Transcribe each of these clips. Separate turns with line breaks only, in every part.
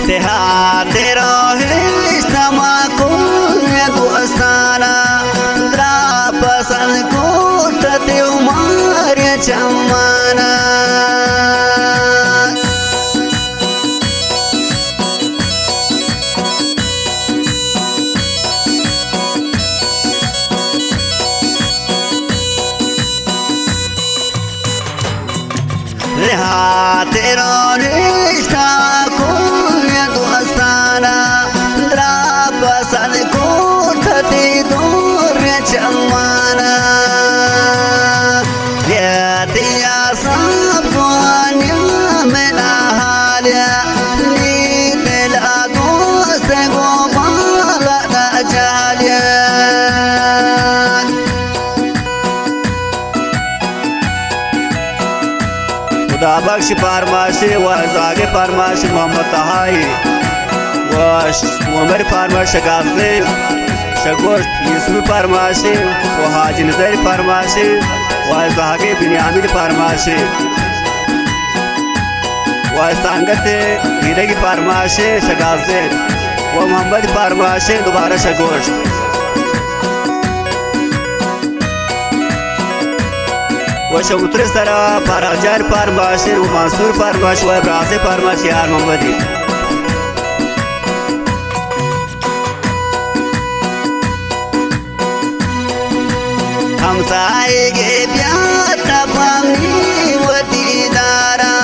تهاتي روحي استمع كل دوستانا درابسان كورتتي وماريا جمانا تهاتي روحي استمع كل دوستانا درابسان كورتتي دوريا جمانا ياتي يا صبوان يا من أهاليا لي لا دوست قبالة نجاليا خدا بخش فرماشی و ازاگه فرماشی محمد تهایی و عمر فرماشی غازی شگوشت یوسف فرماشی و حاجی نظر فرماشی و ازاگه بنیامین فرماشی و سنگت هیرگی فرماشی شگازی و محمد فرماشی دوباره شگوشت و شمتر سرا پراجار فرماشی و منصور فرماش و ابراهیم فرماش یار محمدی همسایه بیاد نفهمی و دیدارا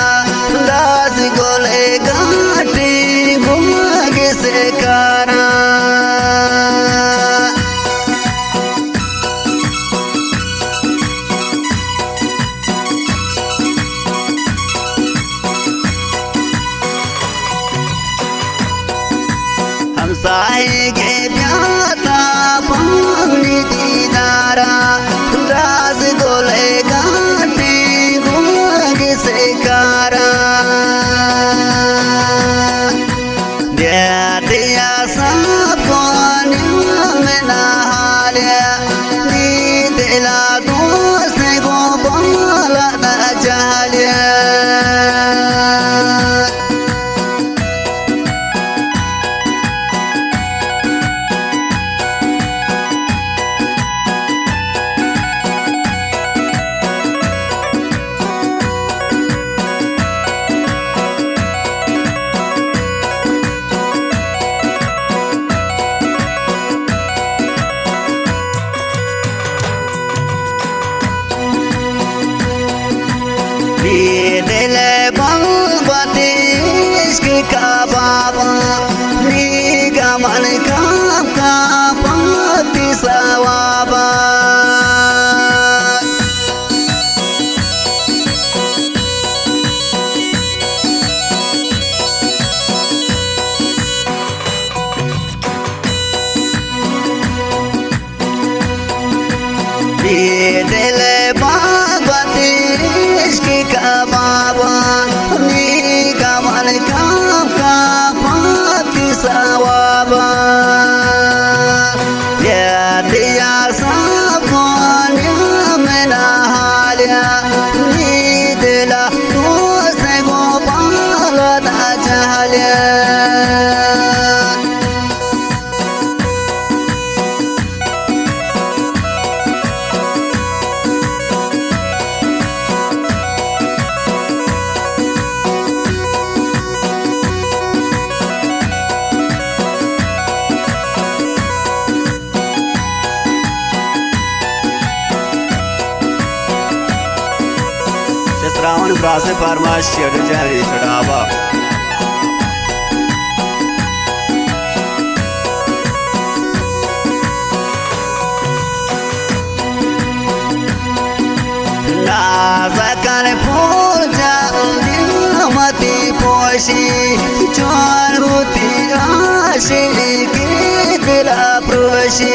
داس گل گاٹی گمگ سے کارا همسایه بیاد نفهمی دیدارا داس گل گاٹی گمگ سے کارا دیاتیا صبوان من أهاليا لي دلا دوست قبالة نجاليا दिल बलबती इश्क का बाबा नी गमन का पाती सवाबा दिल बलबती इश्क का बाबा नी गमन का पाती सवाबा या दिया صبوان يا من أهاليا لي دلا دوست قبالة نجاليا रावण ब्रासे फरमाश शेड जारी छड़ावा नाज़कन पूजा नियमती पोशी चोर होती आशिकी दिला प्रोशी